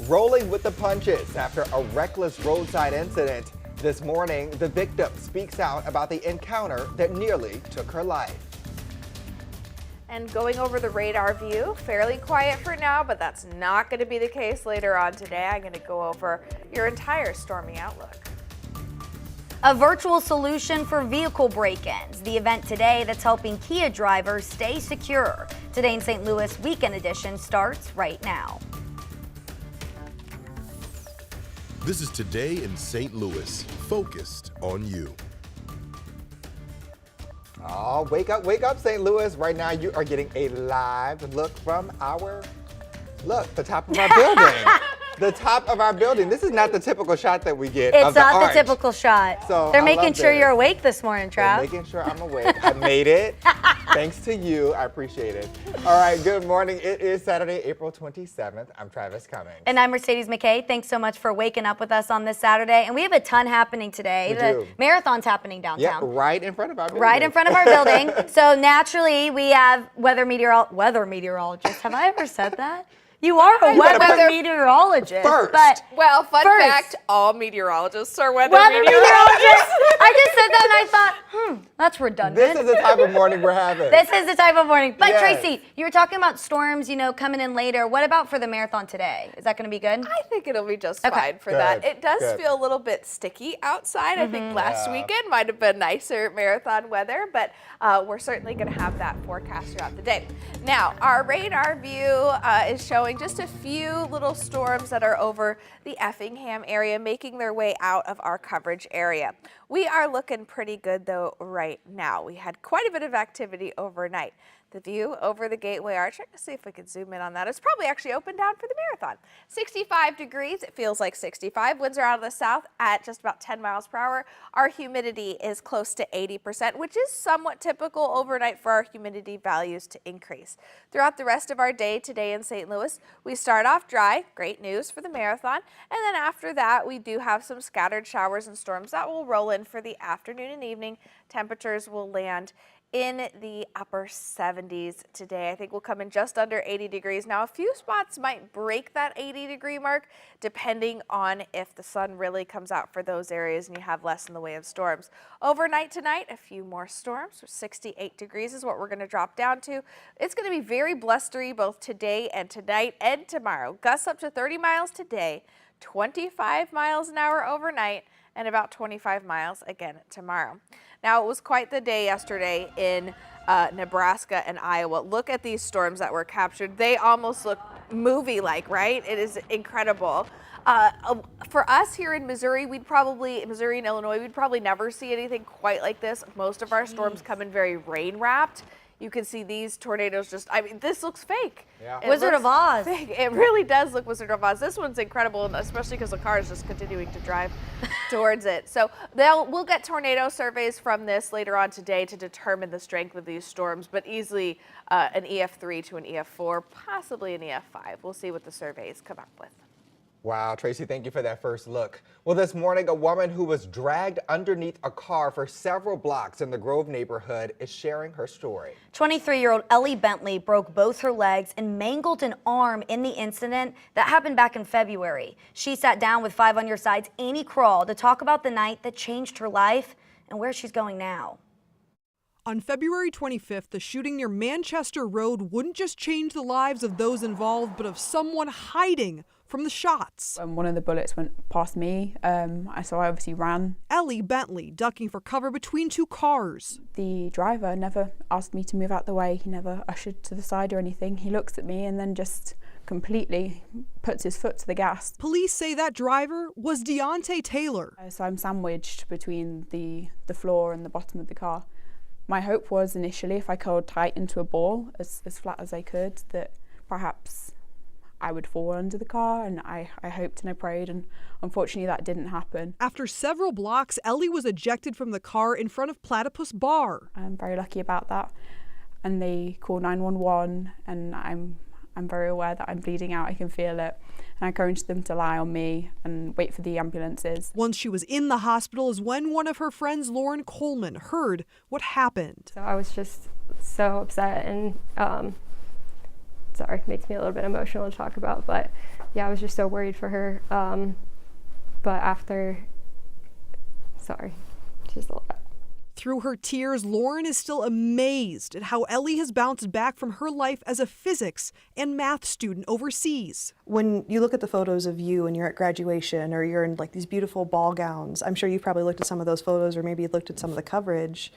rolling with the punches after a reckless roadside incident. This morning, the victim speaks out about the encounter that nearly took her life. And going over the radar view, fairly quiet for now, but that's not going to be the case later on today. I'm going to go over your entire stormy outlook. A virtual solution for vehicle break-ins. The event today that's helping Kia drivers stay secure. Today in St. Louis, Weekend Edition starts right now. This is Today in St. Louis, focused on you. Oh, wake up, St. Louis. Right now, you are getting a live look from the top of our building. The top of our building. This is not the typical shot that we get It's of the not arch. the typical shot. So They're I making love sure this. you're awake this morning, Trav. They're making sure I'm awake. I made it. Thanks to you. I appreciate it. All right, good morning. It is Saturday, April 27th. I'm Travis Cummings. And I'm Mercedes McKay. Thanks so much for waking up with us on this Saturday. And we have a ton happening today. We The do. marathon's happening Yeah, downtown. right in front of our building. Right in front of our building. So naturally, we have weather meteorologist. Have I ever said that? You are a weather meteorologist. First. But Well, fun First. fact, all meteorologists are weather weather meteorologists. meteorologist. I just said that and I thought, that's redundant. This is the type of morning we're having. This is the type of morning. But Yes. Tracy, you were talking about storms, coming in later. What about for the marathon today? Is that going to be good? I think it'll be just Okay. fine for Good, that. It does good. feel a little bit sticky outside. I think last Yeah. weekend might have been nicer marathon weather, but we're certainly going to have that forecast throughout the day. Now, our radar view is showing just a few little storms that are over the Effingham area, making their way out of our coverage area. We are looking pretty good though right now. We had quite a bit of activity overnight. The view over the Gateway Arch, check to see if we can zoom in on that. It's probably actually open down for the marathon. 65 degrees, it feels like 65. Winds are out of the south at just about 10 miles per hour. Our humidity is close to 80%, which is somewhat typical overnight for our humidity values to increase. Throughout the rest of our day today in St. Louis, we start off dry, great news for the marathon, and then after that we do have some scattered showers and storms that will roll in for the afternoon and evening. Temperatures will land in the upper 70s today. I think we'll come in just under 80 degrees. Now, a few spots might break that 80-degree mark depending on if the sun really comes out for those areas and you have less in the way of storms. Overnight tonight, a few more storms. 68 degrees is what we're going to drop down to. It's going to be very blustery both today and tonight and tomorrow. Gusts up to 30 miles today, 25 miles an hour overnight, and about 25 miles again tomorrow. Now, it was quite the day yesterday in Nebraska and Iowa. Look at these storms that were captured. They almost look movie-like, right? It is incredible. For us here in Missouri, Missouri and Illinois, we'd probably never see anything quite like this. Most of our storms come in very rain-wrapped. You can see these tornadoes this looks fake. Yeah. It Wizard of looks Oz. fake. It really does look Wizard of Oz. This one's incredible, and especially because the car is just continuing to drive towards it. So we'll get tornado surveys from this later on today to determine the strength of these storms, but easily an EF3 to an EF4, possibly an EF5. We'll see what the surveys come up with. Wow, Tracy, thank you for that first look. Well, this morning, a woman who was dragged underneath a car for several blocks in the Grove neighborhood is sharing her story. 23-year-old Ellie Bentley broke both her legs and mangled an arm in the incident that happened back in February. She sat down with 5 on Your Side's Amy Kroll to talk about the night that changed her life and where she's going now. On February 25th, the shooting near Manchester Road wouldn't just change the lives of those involved, but of someone hiding from the shots. One of the bullets went past me, so I obviously ran. Ellie Bentley ducking for cover between 2 cars. The driver never asked me to move out the way. He never ushered to the side or anything. He looks at me and then just completely puts his foot to the gas. Police say that driver was Deontay Taylor. So I'm sandwiched between the floor and the bottom of the car. My hope was initially, if I curled tight into a ball as flat as I could, that perhaps I would fall under the car, and I hoped and I prayed, and unfortunately that didn't happen. After several blocks, Ellie was ejected from the car in front of Platypus Bar. I'm very lucky about that, and they call 911, and I'm very aware that I'm bleeding out. I can feel it, and I encouraged them to lie on me and wait for the ambulances. Once she was in the hospital is when one of her friends, Lauren Coleman, heard what happened. So I was just so upset, and sorry, it makes me a little bit emotional to talk about, but yeah, I was just so worried for her. But after, sorry, just a lot. Through her tears, Lauren is still amazed at how Ellie has bounced back from her life as a physics and math student overseas. When you look at the photos of you and you're at graduation or you're in like these beautiful ball gowns, I'm sure you've probably looked at some of those photos or maybe looked at some of the coverage.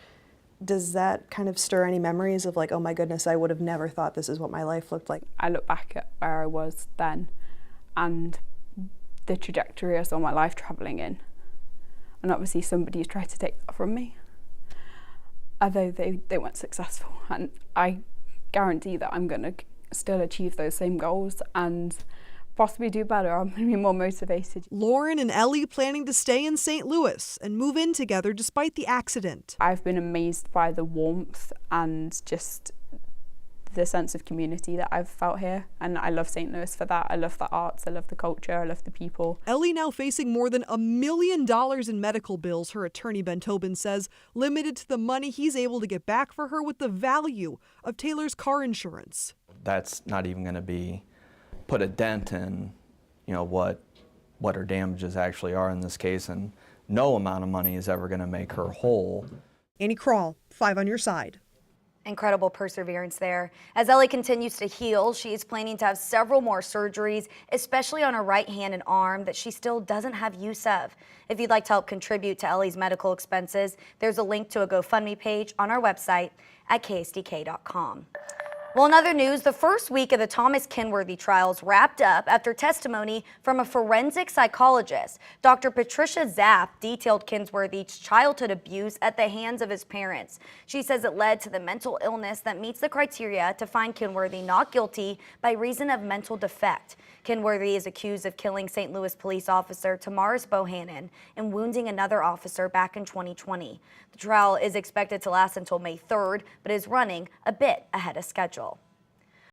Does that kind of stir any memories of like, oh my goodness, I would have never thought this is what my life looked like? I look back at where I was then and the trajectory I saw my life travelling in. And obviously somebody's tried to take that from me. Although they weren't successful. And I guarantee that I'm going to still achieve those same goals and possibly do better. I'm going to be more motivated. Lauren and Ellie planning to stay in St. Louis and move in together despite the accident. I've been amazed by the warmth and just the sense of community that I've felt here, and I love St. Louis for that. I love the arts, I love the culture, I love the people. Ellie now facing more than $1 million in medical bills, her attorney Ben Tobin says, limited to the money he's able to get back for her with the value of Taylor's car insurance. That's not even going to be put a dent in, what her damages actually are in this case, and no amount of money is ever going to make her whole. Annie Krall, 5 on your side. Incredible perseverance there. As Ellie continues to heal, she is planning to have several more surgeries, especially on her right hand and arm that she still doesn't have use of. If you'd like to help contribute to Ellie's medical expenses, there's a link to a GoFundMe page on our website at ksdk.com. Well, in other news, the first week of the Thomas Kenworthy trials wrapped up after testimony from a forensic psychologist. Dr. Patricia Zapp detailed Kenworthy's childhood abuse at the hands of his parents. She says it led to the mental illness that meets the criteria to find Kenworthy not guilty by reason of mental defect. Kenworthy is accused of killing St. Louis police officer Tamaris Bohannon and wounding another officer back in 2020. The trial is expected to last until May 3rd, but is running a bit ahead of schedule.